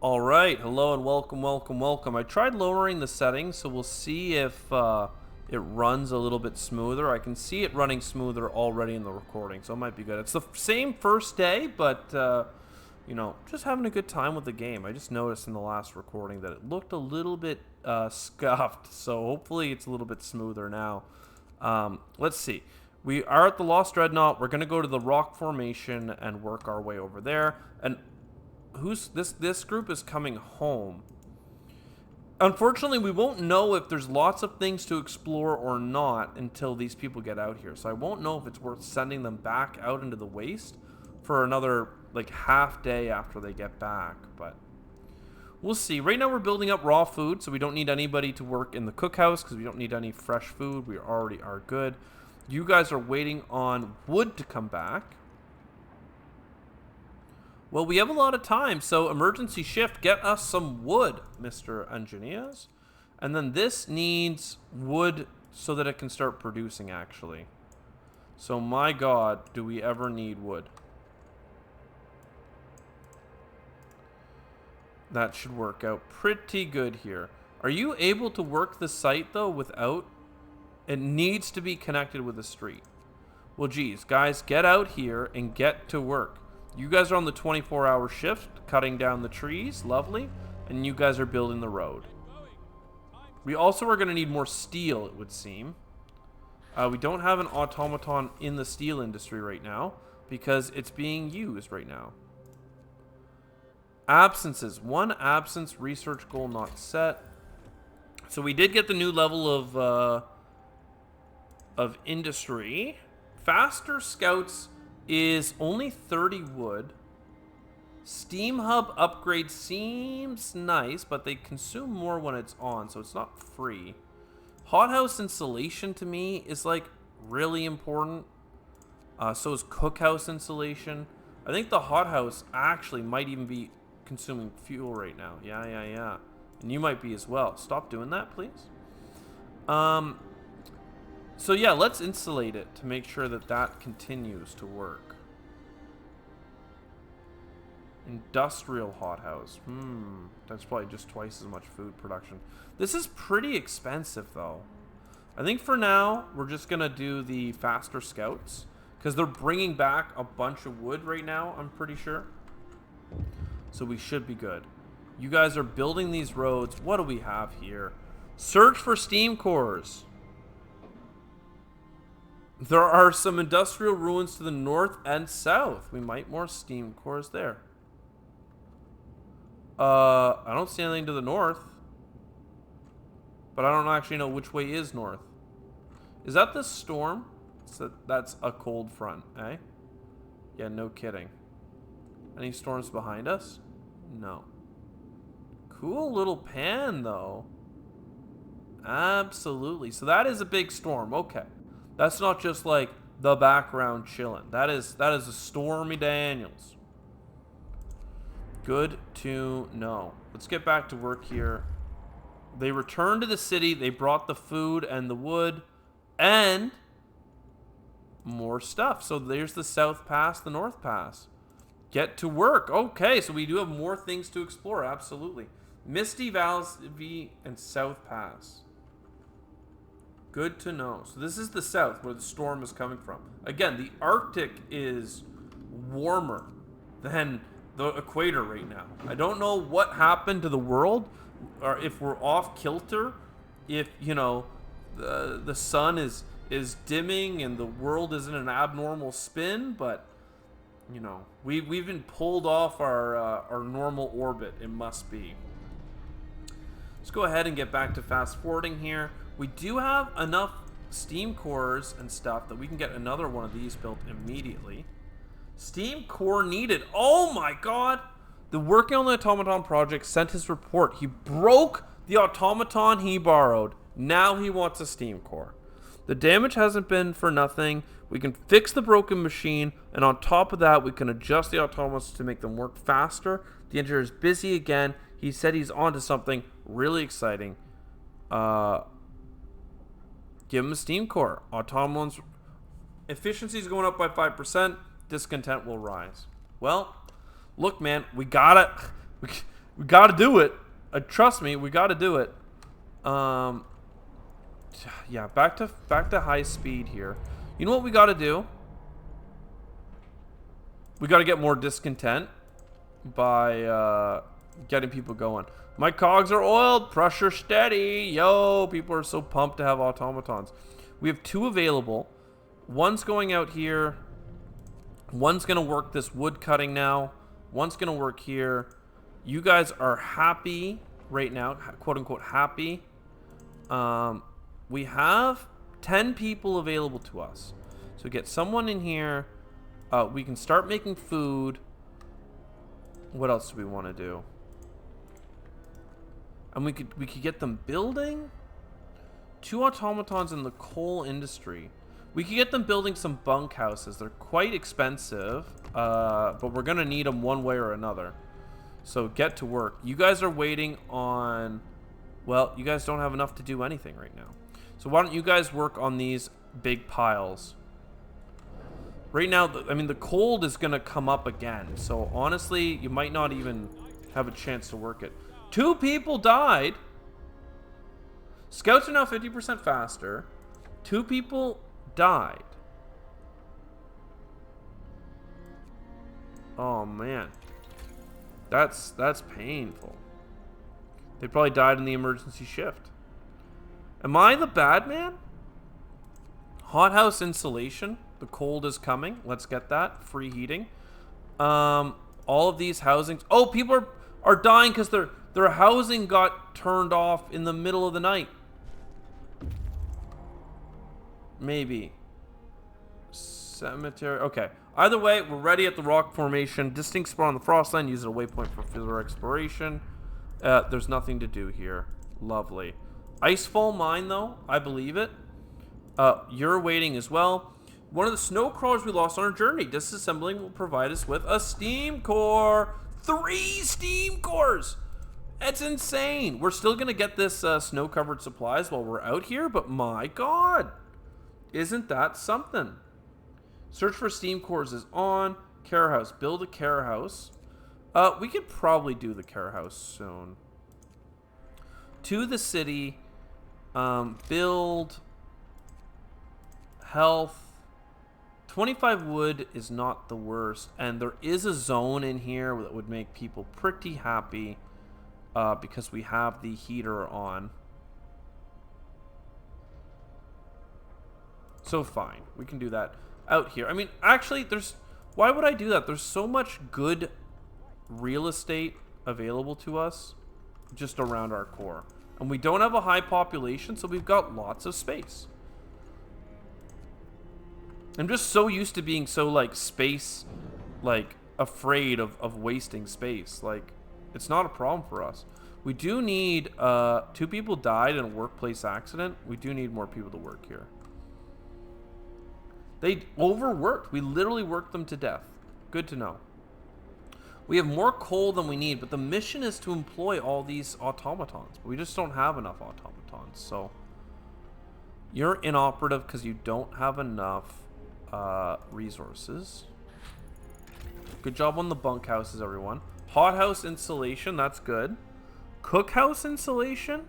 All right, hello and welcome. I tried lowering the settings, so we'll see if it runs a little bit smoother. I can see it running smoother already in the recording, so it might be good. It's the same first day, but just having a good time with the game. I just noticed in the last recording that it looked a little bit scuffed, so hopefully it's a little bit smoother now. Let's see. We are at the Lost Dreadnought. We're going to go to the rock formation and work our way over there. And who's this group is coming home. Unfortunately, we won't know if there's lots of things to explore or not until these people get out here. So I won't know if it's worth sending them back out into the waste for another like half day after they get back, but we'll see. Right now we're building up raw food, so we don't need anybody to work in the cookhouse because we don't need any fresh food. We already are good. You guys are waiting on wood to come back. Well, we have a lot of time, so emergency shift, get us some wood, Mr. Engineers. And then this needs wood so that it can start producing, actually. So, my God, do we ever need wood? That should work out pretty good here. Are you able to work the site, though, without? It needs to be connected with the street. Well, geez, guys, get out here and get to work. You guys are on the 24-hour shift, cutting down the trees, lovely, and you guys are building the road. We also are going to need more steel, it would seem. We don't have an automaton in the steel industry right now, because it's being used right now. Absences. One absence, research goal not set. So we did get the new level of industry. Faster scouts is only 30 wood. Steam hub upgrade seems nice, but they consume more when it's on, so it's not free. Hothouse insulation to me is like really important. So is cookhouse insulation. I think the hothouse actually might even be consuming fuel right now. Yeah. And you might be as well. Stop doing that, please. So yeah, let's insulate it to make sure that that continues to work. Industrial hothouse. That's probably just twice as much food production. This is pretty expensive, though. I think for now, we're just going to do the faster scouts, because they're bringing back a bunch of wood right now, I'm pretty sure. So we should be good. You guys are building these roads. What do we have here? Search for steam cores. There are some industrial ruins to the north and south. We might more steam cores there. I don't see anything to the north. But I don't actually know which way is north. Is that the storm? So that's a cold front, eh? Yeah, no kidding. Any storms behind us? No. Cool little pan, though. Absolutely. So that is a big storm. Okay. That's not just like the background chilling. That is a Stormy Daniels. Good to know. Let's get back to work here. They returned to the city. They brought the food and the wood and more stuff. So there's the South Pass, the North Pass. Get to work. Okay, so we do have more things to explore. Absolutely. Misty Valley and South Pass. Good to know. So this is the south where the storm is coming from. Again, the Arctic is warmer than the equator right now. I don't know what happened to the world, or if we're off kilter, if, the sun is dimming and the world is in an abnormal spin, but, we've been pulled off our normal orbit, it must be. Let's go ahead and get back to fast forwarding here. We do have enough steam cores and stuff that we can get another one of these built immediately. Steam core needed. Oh my God! The Working on the Automaton project sent his report. He broke the automaton he borrowed. Now he wants a steam core. The damage hasn't been for nothing. We can fix the broken machine, and on top of that, we can adjust the automats to make them work faster. The engineer is busy again. He said he's onto something really exciting. Give him a steam core. Automaton's efficiency is going up by 5%. Discontent will rise. Well, look, man, we gotta We gotta do it. Trust me, we gotta do it. Yeah, back to high speed here. You know what we gotta do? We gotta get more discontent by getting people going. My cogs are oiled, pressure steady. Yo, people are so pumped to have automatons. We have 2 available. One's going out here. One's gonna work this wood cutting now. One's gonna work here. You guys are happy right now, quote unquote happy. We have 10 people available to us. So get someone in here. We can start making food. What else do we want to do? And we could get them building 2 automatons in the coal industry. We could get them building some bunkhouses. They're quite expensive, but we're gonna need them one way or another. So get to work. You guys are waiting on. Well, you guys don't have enough to do anything right now. So why don't you guys work on these big piles? Right now, I mean, the cold is gonna come up again. So honestly, you might not even have a chance to work it. 2 people died. Scouts are now 50% faster. 2 people died. Oh man, that's painful. They probably died in the emergency shift. Am I the bad man? Hothouse insulation. The cold is coming. Let's get that. Free heating. All of these housings. Oh, people are dying because their housing got turned off in the middle of the night. Maybe. Cemetery. Okay. Either way, we're ready at the rock formation. Distinct spot on the frost line. Use it a waypoint for further exploration. There's nothing to do here. Lovely. Icefall mine, though. I believe it. You're waiting as well. One of the snow crawlers we lost on our journey. Disassembling will provide us with a steam core. 3 steam cores! That's insane. We're still going to get this snow-covered supplies while we're out here, but my god. Isn't that something? Search for steam cores is on. Care house. Build a care house. We could probably do the care house soon. To the city. Build. Health. 25 wood is not the worst. And there is a zone in here that would make people pretty happy. Because we have the heater on. So fine. We can do that out here. I mean, actually, why would I do that? There's so much good real estate available to us just around our core. And we don't have a high population, so we've got lots of space. I'm just so used to being so, like, space, like, afraid of wasting space. Like, it's not a problem for us. We do need, 2 people died in a workplace accident. We do need more people to work here. They overworked. We literally worked them to death. Good to know. We have more coal than we need, but the mission is to employ all these automatons. But we just don't have enough automatons, so... You're inoperative because you don't have enough resources. Good job on the bunkhouses, everyone. Hothouse insulation, that's good. Cookhouse insulation?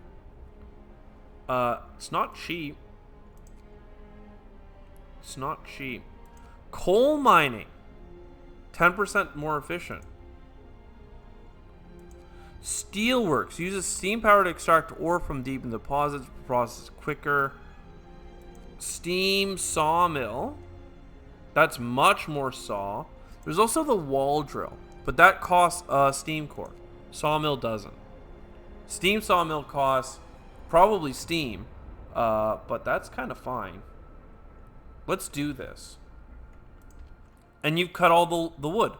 It's not cheap. It's not cheap. Coal mining. 10% more efficient. Steelworks. Uses steam power to extract ore from deep in deposits. Process quicker. Steam sawmill. That's much more saw. There's also the wall drill. But that costs a steam core. Sawmill doesn't. Steam sawmill costs probably steam. But that's kind of fine. Let's do this. And you've cut all the wood.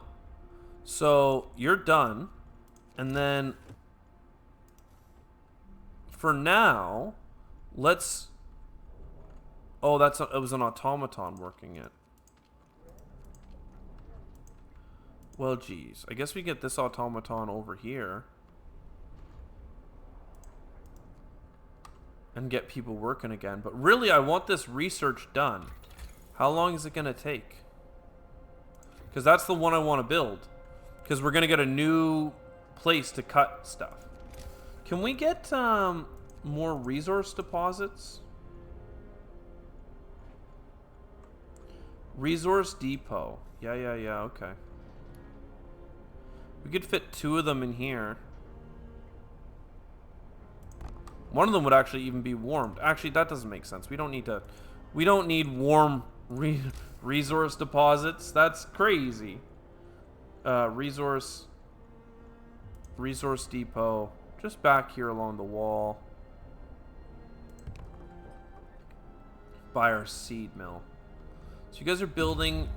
So you're done. And then for now, let's... Oh, it was an automaton working it. Well, geez. I guess we get this automaton over here. And get people working again. But really, I want this research done. How long is it going to take? Because that's the one I want to build. Because we're going to get a new place to cut stuff. Can we get more resource deposits? Resource depot. Yeah, okay. We could fit 2 of them in here. One of them would actually even be warmed. Actually, that doesn't make sense. We don't need warm resource deposits. That's crazy. Resource depot. Just back here along the wall. By our seed mill. So you guys are building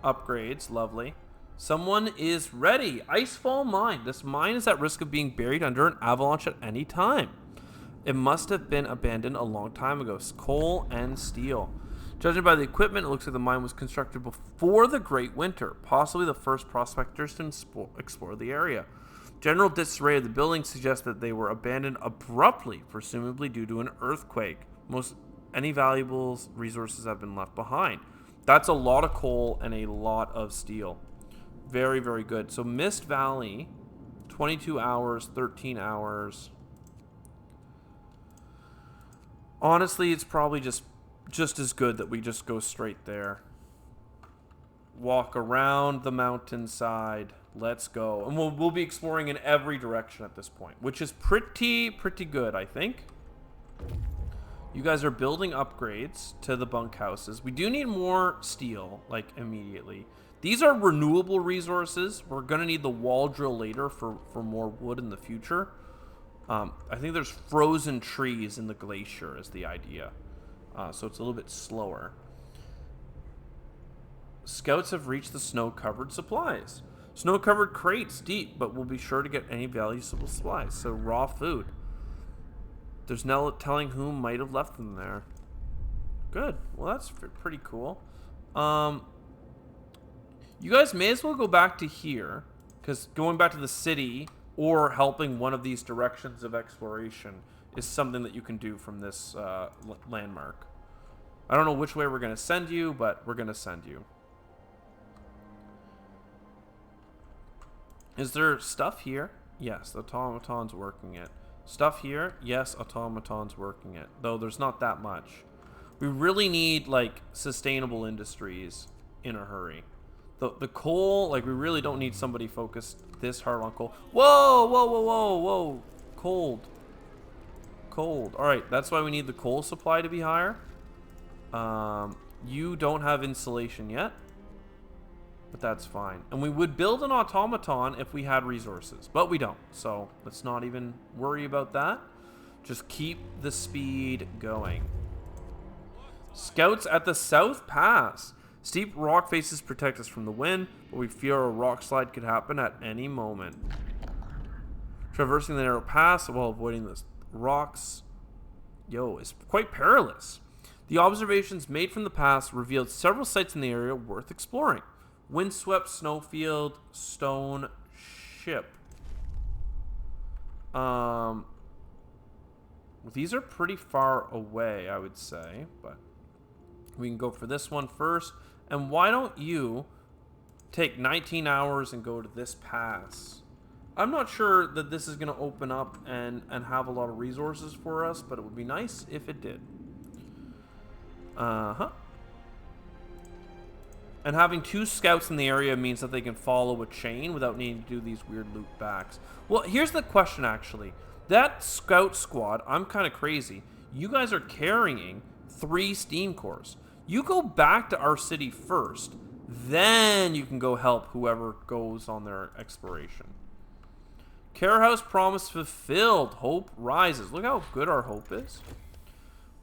upgrades. Lovely. Someone is ready. Icefall Mine. This mine is at risk of being buried under an avalanche at any time. It must have been abandoned a long time ago. Coal and steel. Judging by the equipment, it looks like the mine was constructed before the Great Winter, possibly the first prospectors to explore the area. General disarray of the buildings suggests that they were abandoned abruptly, presumably due to an earthquake. Any valuable resources have been left behind. That's a lot of coal and a lot of steel. Very, very good. So Mist Valley, 22 hours, 13 hours. Honestly, it's probably just as good that we just go straight there. Walk around the mountainside. Let's go. And we'll be exploring in every direction at this point, which is pretty good, I think. You guys are building upgrades to the bunkhouses. We do need more steel, like, immediately. These are renewable resources. We're going to need the wall drill later for more wood in the future. I think there's frozen trees in the glacier is the idea. So it's a little bit slower. Scouts have reached the snow-covered supplies. Snow-covered crates deep, but we'll be sure to get any valuable supplies. So raw food. There's no telling who might have left them there. Good. Well, that's pretty cool. You guys may as well go back to here, because going back to the city or helping one of these directions of exploration is something that you can do from this landmark. I don't know which way we're going to send you, but we're going to send you. Is there stuff here? Yes, the automaton's working it. Stuff here? Yes, automaton's working it. Though there's not that much. We really need, like, sustainable industries in a hurry. The coal, like, we really don't need somebody focused this hard on coal. Whoa! Cold. Alright, that's why we need the coal supply to be higher. You don't have insulation yet. But that's fine. And we would build an automaton if we had resources. But we don't. So let's not even worry about that. Just keep the speed going. Scouts at the South Pass. Steep rock faces protect us from the wind, but we fear a rock slide could happen at any moment. Traversing the narrow pass while avoiding the rocks, is quite perilous. The observations made from the pass revealed several sites in the area worth exploring. Windswept snowfield, stone ship. These are pretty far away, I would say, but we can go for this one first. And why don't you take 19 hours and go to this pass? I'm not sure that this is going to open up and have a lot of resources for us, but it would be nice if it did. And having 2 scouts in the area means that they can follow a chain without needing to do these weird loop backs. Well, here's the question, actually. That scout squad, I'm kind of crazy. You guys are carrying 3 steam cores. You go back to our city first, then you can go help whoever goes on their exploration. Care House promise fulfilled. Hope rises. Look how good our hope is.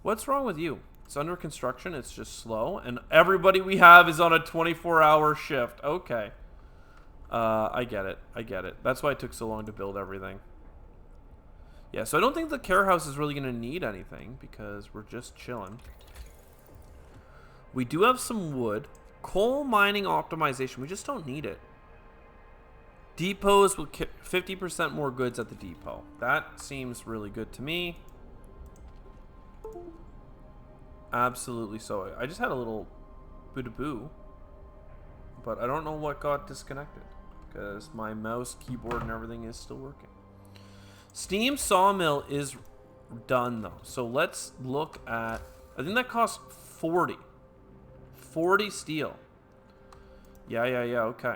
What's wrong with you? It's under construction. It's just slow. And everybody we have is on a 24-hour shift. Okay. I get it. That's why it took so long to build everything. Yeah, so I don't think the Care House is really going to need anything because we're just chilling. We do have some wood. Coal mining optimization. We just don't need it. Depots will 50% more goods at the depot. That seems really good to me. Absolutely so. I just had a little boo-to-boo, but I don't know what got disconnected. because my mouse, keyboard, and everything is still working. Steam Sawmill is done, though. So let's look at... I think that costs 40. 40 steel. Yeah, okay.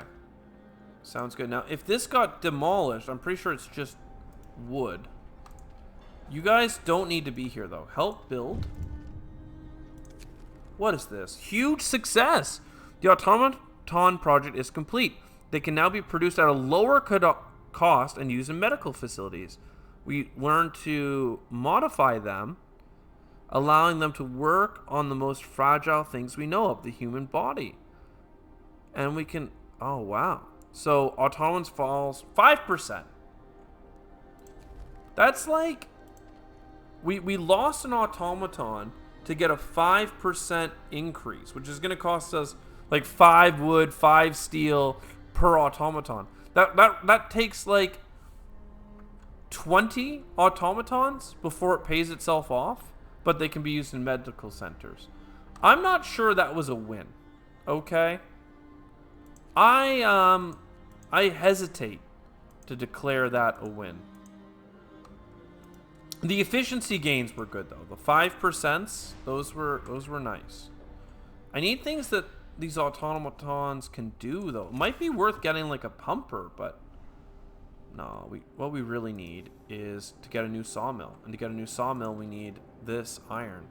Sounds good. Now, if this got demolished, I'm pretty sure it's just wood. You guys don't need to be here, though. Help build. What is this? Huge success! The automaton project is complete. They can now be produced at a lower cost and used in medical facilities. We learned to modify them, allowing them to work on the most fragile things we know of, the human body. And we can... Oh, wow. So, automatons falls 5%. That's like... We lost an automaton to get a 5% increase, which is going to cost us like 5 wood, 5 steel per automaton. That takes like 20 automatons before it pays itself off, but they can be used in medical centers. I'm not sure that was a win. Okay? I hesitate to declare that a win. The efficiency gains were good though. The 5%, those were nice. I need things that these automatons can do though. It might be worth getting like a pumper, but no, what we really need is to get a new sawmill. And to get a new sawmill, we need this iron.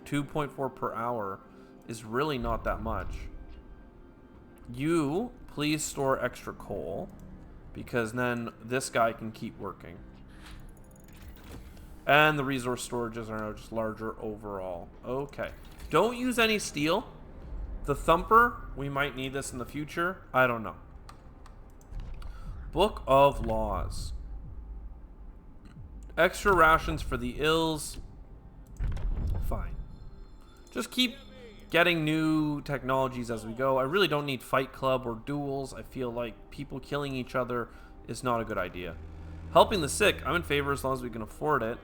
2.4 per hour is really not that much. You please store extra coal, because then this guy can keep working. And the resource storages are now just larger overall. Okay. Don't use any steel. The thumper, we might need this in the future. I don't know. Book of Laws. Extra rations for the ills. Fine. Just keep getting new technologies as we go. I really don't need Fight Club or duels. I feel like people killing each other is not a good idea. Helping the sick, I'm in favor as long as we can afford it.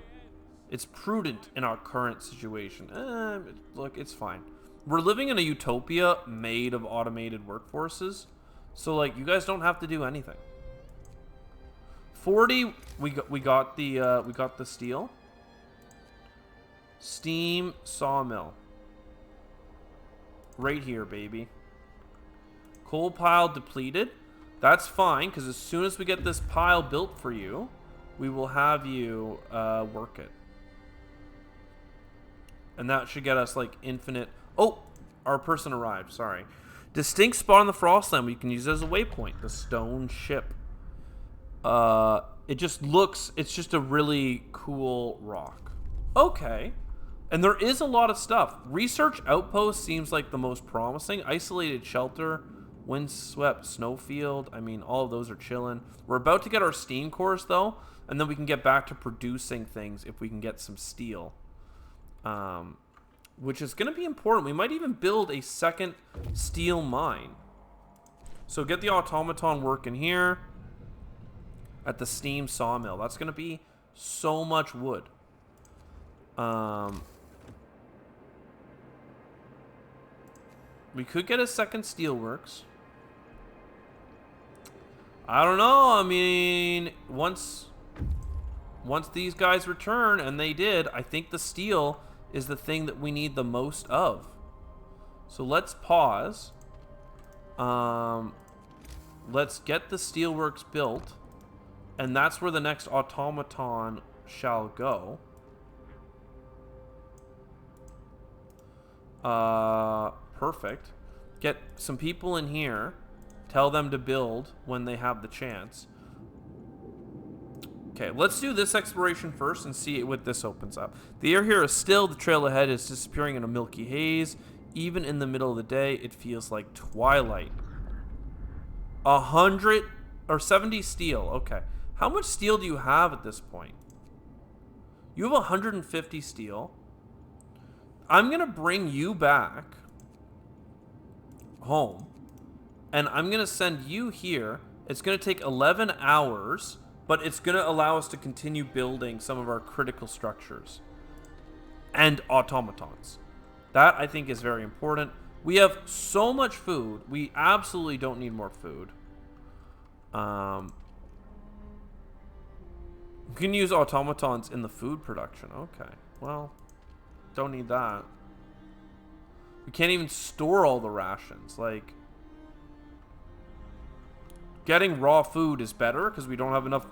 It's prudent in our current situation. Look, it's fine. We're living in a utopia made of automated workforces. So, like, you guys don't have to do anything. 40, we got the steel. Steam Sawmill. Right here, baby. Coal pile depleted. That's fine, because as soon as we get this pile built for you, we will have you work it. And that should get us, like, infinite... Oh! Our person arrived, sorry. Distinct spot on the Frostland we can use as a waypoint. The stone ship. It just looks... It's just a really cool rock. Okay. And there is a lot of stuff. Research Outpost seems like the most promising. Isolated Shelter. Windswept Snowfield. I mean, all of those are chilling. We're about to get our steam cores, though. And then we can get back to producing things if we can get some steel. Which is going to be important. We might even build a second steel mine. So get the automaton working here at the steam sawmill. That's going to be so much wood. We could get a second steelworks. I don't know. I mean, once these guys return, and they did, I think the steel is the thing that we need the most of. So let's pause. Let's get the steelworks built, and that's where the next automaton shall go. Perfect. Get some people in here. Tell them to build when they have the chance. Okay, let's do this exploration first and see what this opens up. The air here is still. The trail ahead is disappearing in a milky haze. Even in the middle of the day, it feels like twilight. 100 or 70 steel. Okay. How much steel do you have at this point? You have 150 steel. I'm going to bring you back home. And I'm going to send you here. It's going to take 11 hours. But it's going to allow us to continue building some of our critical structures. And automatons. That, I think, is very important. We have so much food. We absolutely don't need more food. You can use automatons in the food production. Okay, well, don't need that. We can't even store all the rations. Like, getting raw food is better because we don't have enough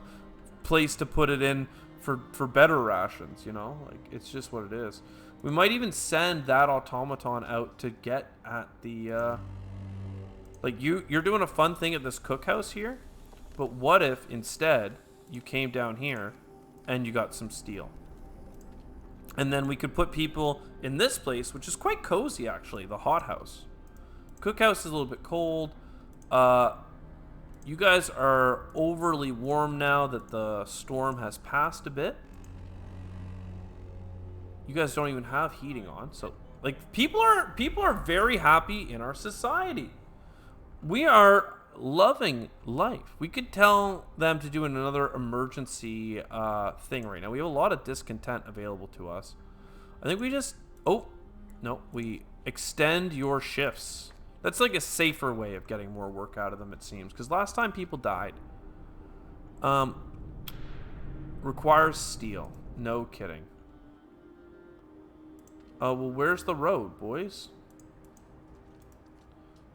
place to put it in for better rations, you know? Like, it's just what it is. We might even send that automaton out to get at the, like, you're doing a fun thing at this cookhouse here, but what if instead you came down here and you got some steel? And then we could put people in this place, which is quite cozy, actually, the hothouse. Cookhouse is a little bit cold. You guys are overly warm now that the storm has passed a bit. You guys don't even have heating on, so like people are very happy in our society. We are loving life. We could tell them to do another emergency thing right now. We have a lot of discontent available to us. I think we just we extend your shifts. That's like a safer way of getting more work out of them, it seems, because last time people died. Requires steel. No kidding. Well, where's the road, boys?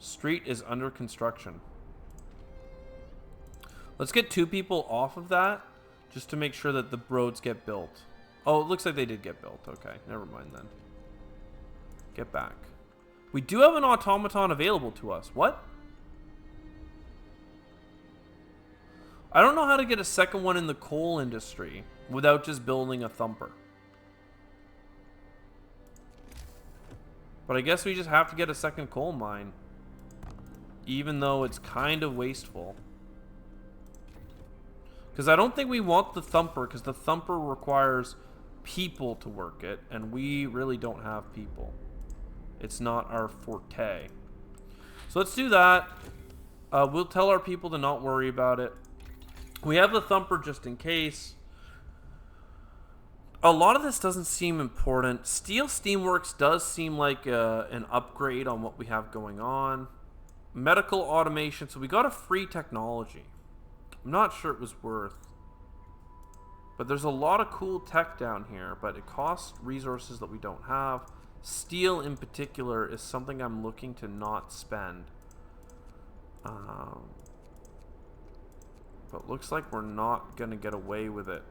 Street is under construction. Let's get 2 people off of that, just to make sure that the roads get built. Oh, it looks like they did get built. Okay, never mind then. Get back. We do have an automaton available to us. What? I don't know how to get a second one in the coal industry without just building a thumper. But I guess we just have to get a second coal mine. Even though it's kind of wasteful. Because I don't think we want the thumper, because the thumper requires people to work it, and we really don't have people. It's not our forte. So let's do that. We'll tell our people to not worry about it. We have the thumper just in case. A lot of this doesn't seem important. Steel Steamworks does seem like an upgrade on what we have going on. Medical automation. So we got a free technology. I'm not sure it was worth. But there's a lot of cool tech down here. But it costs resources that we don't have. Steel in particular is something I'm looking to not spend. But looks like we're not going to get away with it.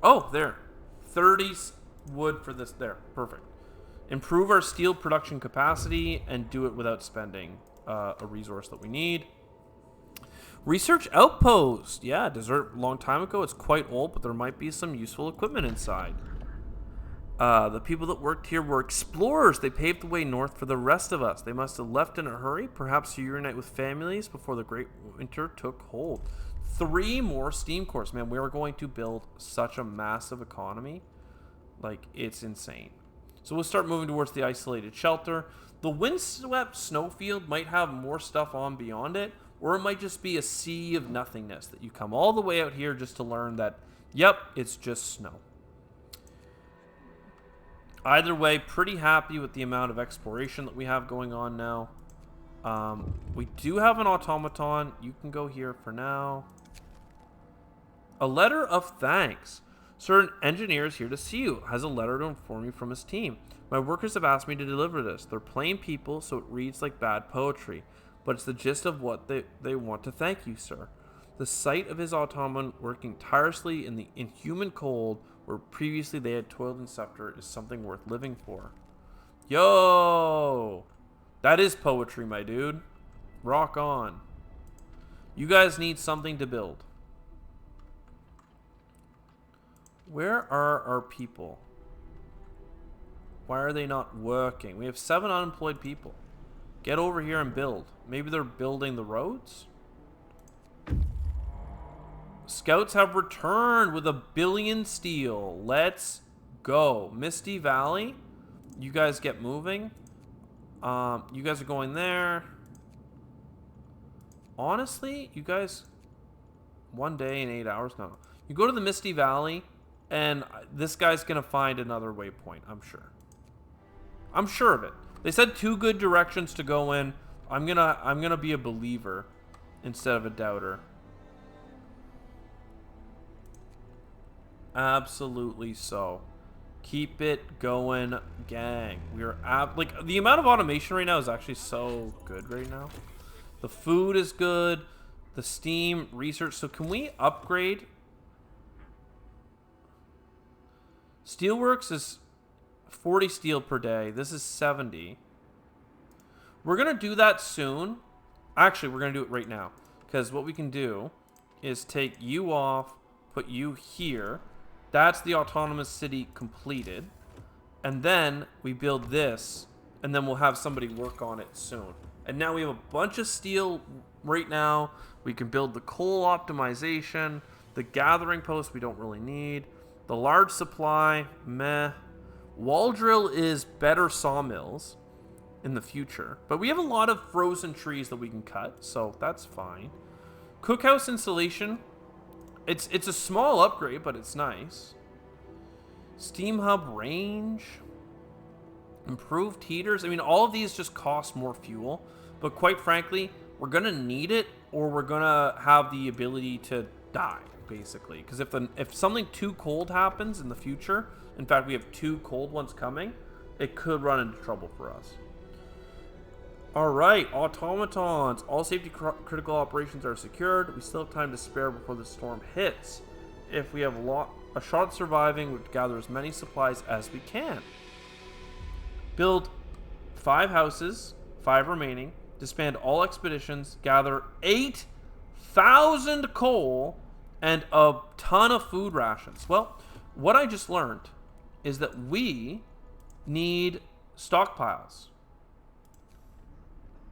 Oh, there. 30 wood for this. There. Perfect. Improve our steel production capacity and do it without spending a resource that we need. Research outpost. Yeah, desert long time ago. It's quite old, but there might be some useful equipment inside. The people that worked here were explorers. They paved the way north for the rest of us. They must have left in a hurry, perhaps to reunite with families before the great winter took hold. 3 more steam cores. Man, we are going to build such a massive economy. Like, it's insane. So we'll start moving towards the isolated shelter. The windswept snowfield might have more stuff on beyond it, or it might just be a sea of nothingness that you come all the way out here just to learn that, yep, it's just snow. Either way, pretty happy with the amount of exploration that we have going on now. We do have an automaton. You can go here for now. A letter of thanks. Sir, an engineer is here to see you. Has a letter to inform you from his team. My workers have asked me to deliver this. They're plain people, so it reads like bad poetry. But it's the gist of what they want to thank you, sir. The sight of his automaton working tirelessly in the inhuman cold where previously they had toiled and suffered is something worth living for. Yo! That is poetry, my dude. Rock on. You guys need something to build. Where are our people? Why are they not working? We have 7 unemployed people. Get over here and build. Maybe they're building the roads? Scouts have returned with 1 billion steel. Let's go. Misty Valley. You guys get moving. You guys are going there. Honestly, you guys... 1 day and 8 hours? No. You go to the Misty Valley, and this guy's going to find another waypoint, I'm sure. I'm sure of it. They said 2 good directions to go in. I'm gonna be a believer instead of a doubter. Absolutely so. Keep it going, gang. We are like, the amount of automation right now is actually so good right now. The food is good. The steam research. So can we upgrade? Steelworks is 40 steel per day. This is 70. We're going to do that soon. Actually, we're going to do it right now. Because what we can do is take you off, put you here. That's the autonomous city completed. And then we build this, and then we'll have somebody work on it soon. And now we have a bunch of steel right now. We can build the coal optimization. The gathering post we don't really need. The large supply, meh. Wall drill is better sawmills in the future. But we have a lot of frozen trees that we can cut, so that's fine. Cookhouse installation. It's a small upgrade, but it's nice. Steam hub range. Improved heaters. I mean, all of these just cost more fuel. But quite frankly, we're going to need it, or we're going to have the ability to die, basically. Because if something too cold happens in the future, in fact, we have 2 cold ones coming, it could run into trouble for us. Alright, automatons. All safety critical operations are secured. We still have time to spare before the storm hits. If we have a shot surviving, we'd gather as many supplies as we can. Build 5 houses, 5 remaining. Disband all expeditions. Gather 8,000 coal and a ton of food rations. Well, what I just learned is that we need stockpiles.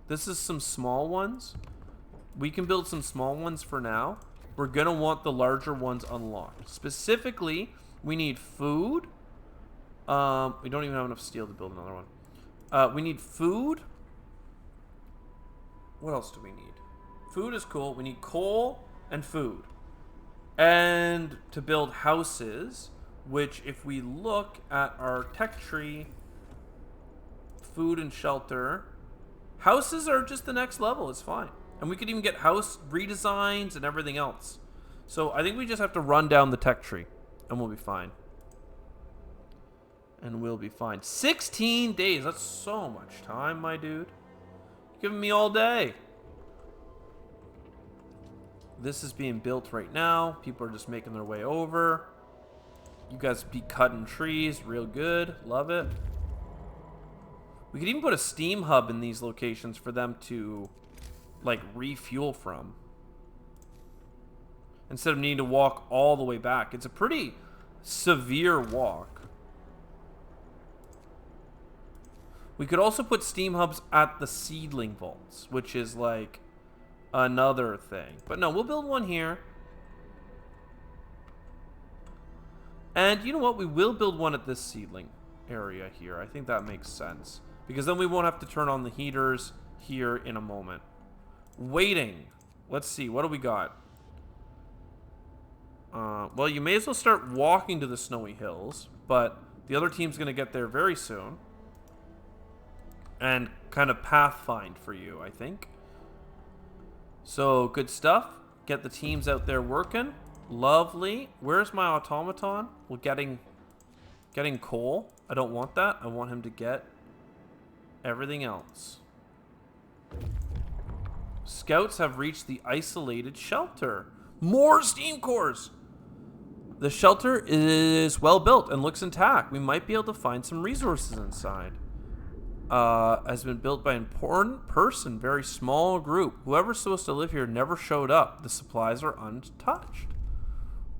This is some small ones. We can build some small ones for now. We're going to want the larger ones unlocked. Specifically, we need food. We don't even have enough steel to build another one. We need food. What else do we need? Food is cool. We need coal and food. And to build houses, which if we look at our tech tree, food and shelter... Houses are just the next level. It's fine. And we could even get house redesigns and everything else. So I think we just have to run down the tech tree. And we'll be fine. And we'll be fine. 16 days. That's so much time, my dude. You're giving me all day. This is being built right now. People are just making their way over. You guys be cutting trees. Real good. Love it. We could even put a steam hub in these locations for them to, like, refuel from. Instead of needing to walk all the way back. It's a pretty severe walk. We could also put steam hubs at the seedling vaults, which is, like, another thing. But no, we'll build one here. And you know what? We will build one at this seedling area here. I think that makes sense. Because then we won't have to turn on the heaters here in a moment. Waiting. Let's see. What do we got? Well, you may as well start walking to the snowy hills. But the other team's going to get there very soon. And kind of pathfind for you, I think. So, good stuff. Get the teams out there working. Lovely. Where's my automaton? Well, getting coal. I don't want that. I want him to get... everything else. Scouts have reached the isolated shelter. More steam cores! The shelter is well built and looks intact. We might be able to find some resources inside. Has been built by an important person, very small group. Whoever's supposed to live here never showed up. The supplies are untouched.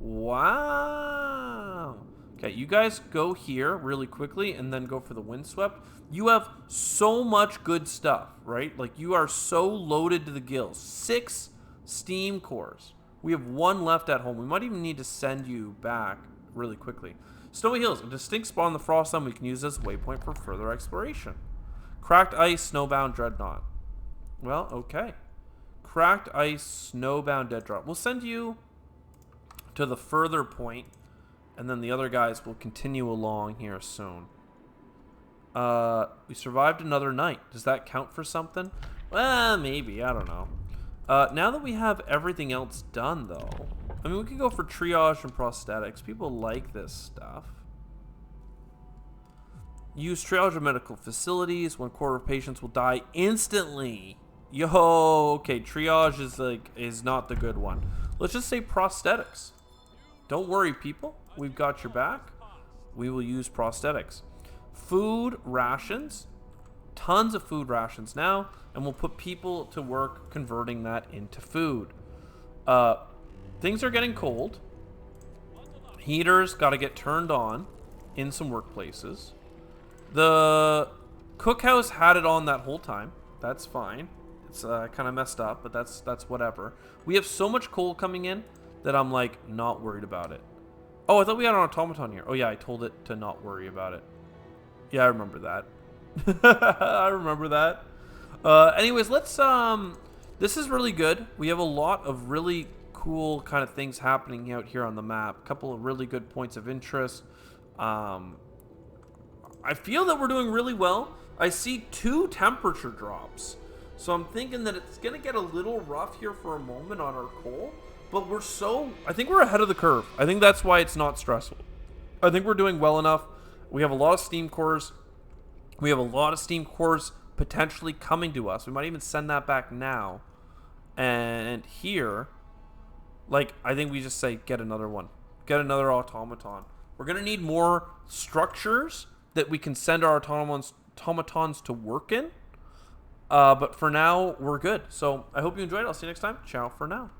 Wow. Okay, you guys go here really quickly and then go for the windswept. You have so much good stuff, right? Like, you are so loaded to the gills. 6 steam cores. We have 1 left at home. We might even need to send you back really quickly. Snowy Hills, a distinct spot on the frost line we can use as a waypoint for further exploration. Cracked ice, snowbound dreadnought. Well, okay. Cracked ice, snowbound dreadnought. We'll send you to the further point, and then the other guys will continue along here soon. We survived another night. Does that count for something? Well, maybe. I don't know. Now that we have everything else done, though, I mean, we could go for triage and prosthetics. People like this stuff. Use triage of medical facilities. 1/4 of patients will die instantly. Yo, okay, triage is not the good one. Let's just say prosthetics. Don't worry, people. We've got your back. We will use prosthetics. Food rations. Tons of food rations now, and we'll put people to work converting that into food. Things are getting cold. Heaters got to get turned on in some workplaces. The cookhouse had it on that whole time. That's fine. It's kind of messed up, but that's whatever. We have so much coal coming in that I'm like not worried about it. Oh, I thought we had an automaton here. Oh yeah, I told it to not worry about it. Yeah, I remember that. I remember that. Anyways, let's this is really good. We have a lot of really cool kind of things happening out here on the map. A couple of really good points of interest. I feel that we're doing really well. I see 2 temperature drops. So I'm thinking that it's going to get a little rough here for a moment on our coal. But I think we're ahead of the curve. I think that's why it's not stressful. I think we're doing well enough. We have a lot of steam cores. We have a lot of steam cores potentially coming to us. We might even send that back now. And here, like, I think we just say, get another one. Get another automaton. We're going to need more structures that we can send our automatons to work in. But for now, we're good. So I hope you enjoyed it. I'll see you next time. Ciao for now.